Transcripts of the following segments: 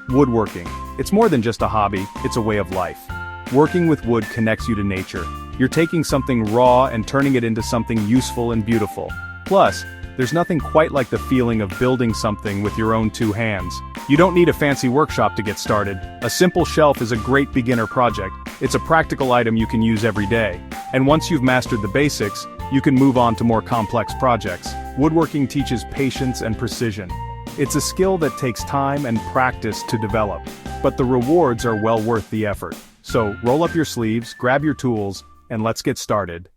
Woodworking. It's more than just a hobby, it's a way of life. Working with wood connects you to nature. You're taking something raw and turning it into something useful and beautiful. Plus, there's nothing quite like the feeling of building something with your own two hands. You don't need a fancy workshop to get started. A simple shelf is a great beginner project. It's a practical item you can use every day. And once you've mastered the basics, you can move on to more complex projects. Woodworking teaches patience and precision. It's a skill that takes time and practice to develop, but the rewards are well worth the effort. So, roll up your sleeves, grab your tools, and let's get started.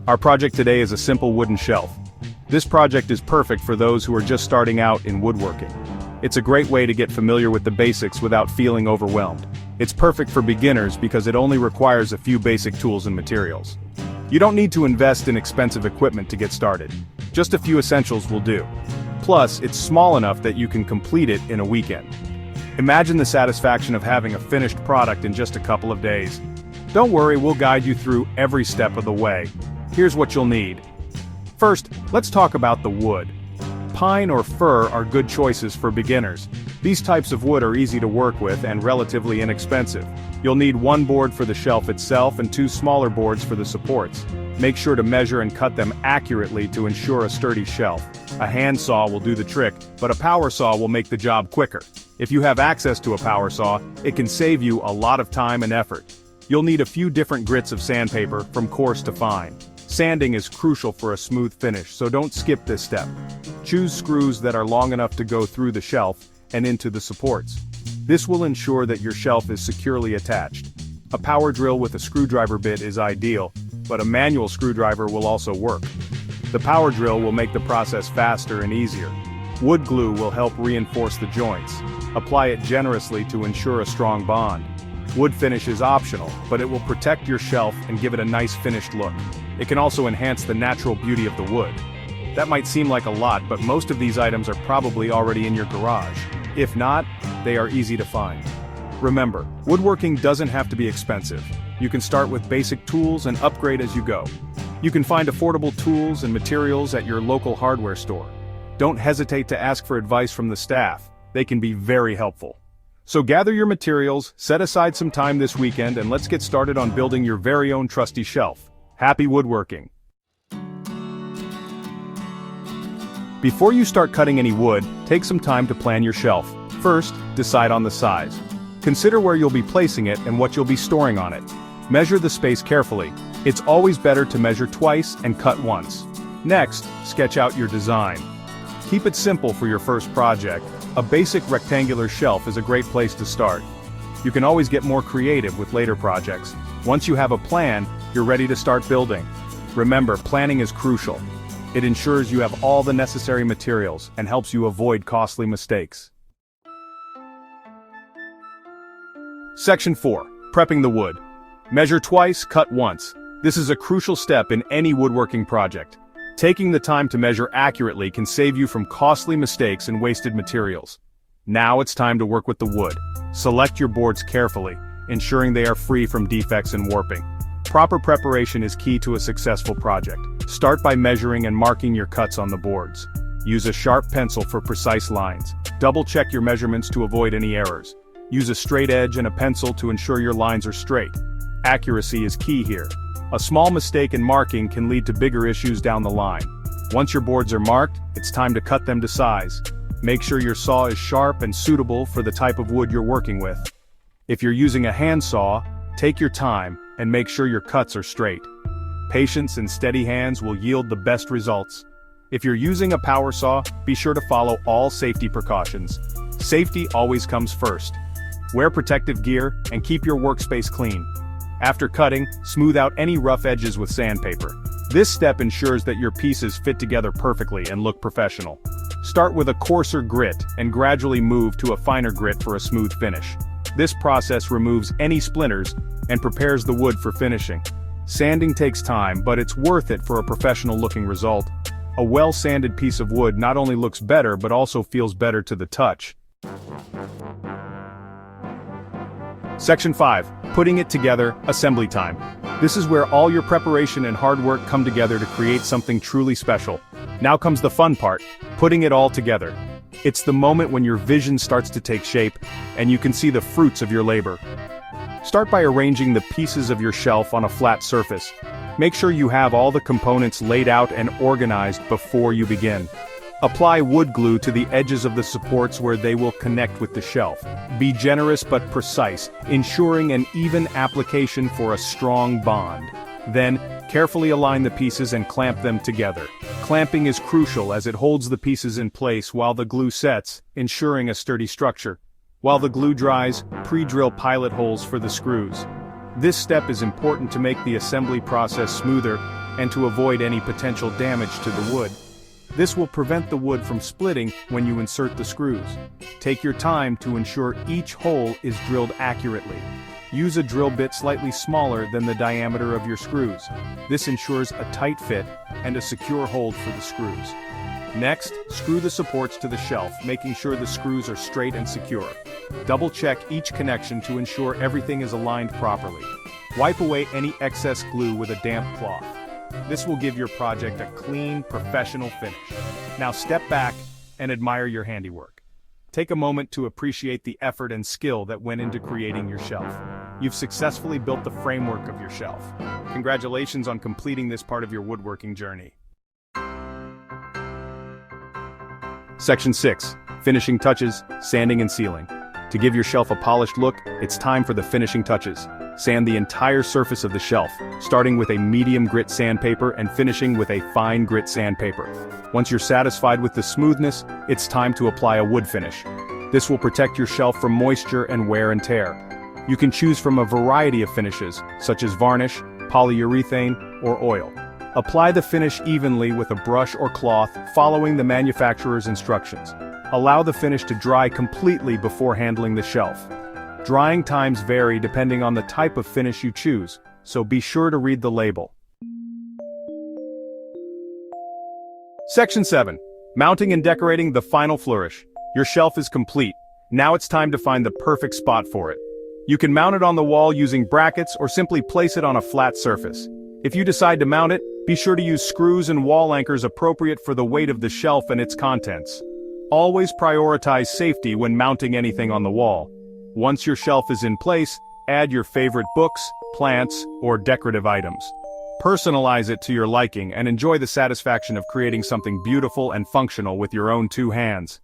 Our project today is a simple wooden shelf. This project is perfect for those who are just starting out in woodworking. It's a great way to get familiar with the basics without feeling overwhelmed. It's perfect for beginners because it only requires a few basic tools and materials. You don't need to invest in expensive equipment to get started. Just a few essentials will do. Plus, it's small enough that you can complete it in a weekend. Imagine the satisfaction of having a finished product in just a couple of days. Don't worry, we'll guide you through every step of the way. Here's what you'll need. First, let's talk about the wood. Pine or fir are good choices for beginners. These types of wood are easy to work with and relatively inexpensive. You'll need one board for the shelf itself and two smaller boards for the supports. Make sure to measure and cut them accurately to ensure a sturdy shelf. A hand saw will do the trick, but a power saw will make the job quicker. If you have access to a power saw, it can save you a lot of time and effort. You'll need a few different grits of sandpaper, from coarse to fine. Sanding is crucial for a smooth finish, so don't skip this step. Choose screws that are long enough to go through the shelf and into the supports. This will ensure that your shelf is securely attached. A power drill with a screwdriver bit is ideal, but a manual screwdriver will also work. The power drill will make the process faster and easier. Wood glue will help reinforce the joints. Apply it generously to ensure a strong bond. Wood finish is optional, but it will protect your shelf and give it a nice finished look. It can also enhance the natural beauty of the wood. That might seem like a lot, but most of these items are probably already in your garage. If not, they are easy to find. Remember, woodworking doesn't have to be expensive. You can start with basic tools and upgrade as you go. You can find affordable tools and materials at your local hardware store. Don't hesitate to ask for advice from the staff. They can be very helpful. So gather your materials, set aside some time this weekend, and let's get started on building your very own trusty shelf. Happy woodworking! Before you start cutting any wood, take some time to plan your shelf. First, decide on the size. Consider where you'll be placing it and what you'll be storing on it. Measure the space carefully. It's always better to measure twice and cut once. Next, sketch out your design. Keep it simple for your first project. A basic rectangular shelf is a great place to start. You can always get more creative with later projects. Once you have a plan, you're ready to start building. Remember, planning is crucial. It ensures you have all the necessary materials and helps you avoid costly mistakes. Section 4. Prepping the wood. Measure twice, cut once. This is a crucial step in any woodworking project. Taking the time to measure accurately can save you from costly mistakes and wasted materials. Now it's time to work with the wood. Select your boards carefully, ensuring they are free from defects and warping. Proper preparation is key to a successful project. Start by measuring and marking your cuts on the boards. Use a sharp pencil for precise lines. Double-check your measurements to avoid any errors. Use a straight edge and a pencil to ensure your lines are straight. Accuracy is key here. A small mistake in marking can lead to bigger issues down the line. Once your boards are marked, it's time to cut them to size. Make sure your saw is sharp and suitable for the type of wood you're working with. If you're using a hand saw, take your time and make sure your cuts are straight. Patience and steady hands will yield the best results. If you're using a power saw, be sure to follow all safety precautions. Safety always comes first. Wear protective gear and keep your workspace clean. After cutting, smooth out any rough edges with sandpaper. This step ensures that your pieces fit together perfectly and look professional. Start with a coarser grit and gradually move to a finer grit for a smooth finish. This process removes any splinters and prepares the wood for finishing. Sanding takes time, but it's worth it for a professional-looking result. A well-sanded piece of wood not only looks better but also feels better to the touch. Section 5. Putting it together, assembly time. This is where all your preparation and hard work come together to create something truly special. Now comes the fun part, putting it all together. It's the moment when your vision starts to take shape, and you can see the fruits of your labor. Start by arranging the pieces of your shelf on a flat surface. Make sure you have all the components laid out and organized before you begin. Apply wood glue to the edges of the supports where they will connect with the shelf. Be generous but precise, ensuring an even application for a strong bond. Then, carefully align the pieces and clamp them together. Clamping is crucial as it holds the pieces in place while the glue sets, ensuring a sturdy structure. While the glue dries, pre-drill pilot holes for the screws. This step is important to make the assembly process smoother and to avoid any potential damage to the wood. This will prevent the wood from splitting when you insert the screws. Take your time to ensure each hole is drilled accurately. Use a drill bit slightly smaller than the diameter of your screws. This ensures a tight fit and a secure hold for the screws. Next, screw the supports to the shelf, making sure the screws are straight and secure. Double-check each connection to ensure everything is aligned properly. Wipe away any excess glue with a damp cloth. This will give your project a clean, professional finish. Now step back and admire your handiwork. Take a moment to appreciate the effort and skill that went into creating your shelf. You've successfully built the framework of your shelf. Congratulations on completing this part of your woodworking journey. Section 6. Finishing touches, sanding and sealing. To give your shelf a polished look, it's time for the finishing touches. Sand the entire surface of the shelf, starting with a medium grit sandpaper and finishing with a fine grit sandpaper. Once you're satisfied with the smoothness, it's time to apply a wood finish. This will protect your shelf from moisture and wear and tear. You can choose from a variety of finishes, such as varnish, polyurethane, or oil. Apply the finish evenly with a brush or cloth, following the manufacturer's instructions. Allow the finish to dry completely before handling the shelf. Drying times vary depending on the type of finish you choose, so be sure to read the label. Section 7. Mounting and decorating the final flourish. Your shelf is complete. Now it's time to find the perfect spot for it. You can mount it on the wall using brackets or simply place it on a flat surface. If you decide to mount it, be sure to use screws and wall anchors appropriate for the weight of the shelf and its contents. Always prioritize safety when mounting anything on the wall. Once your shelf is in place, add your favorite books, plants, or decorative items. Personalize it to your liking and enjoy the satisfaction of creating something beautiful and functional with your own two hands.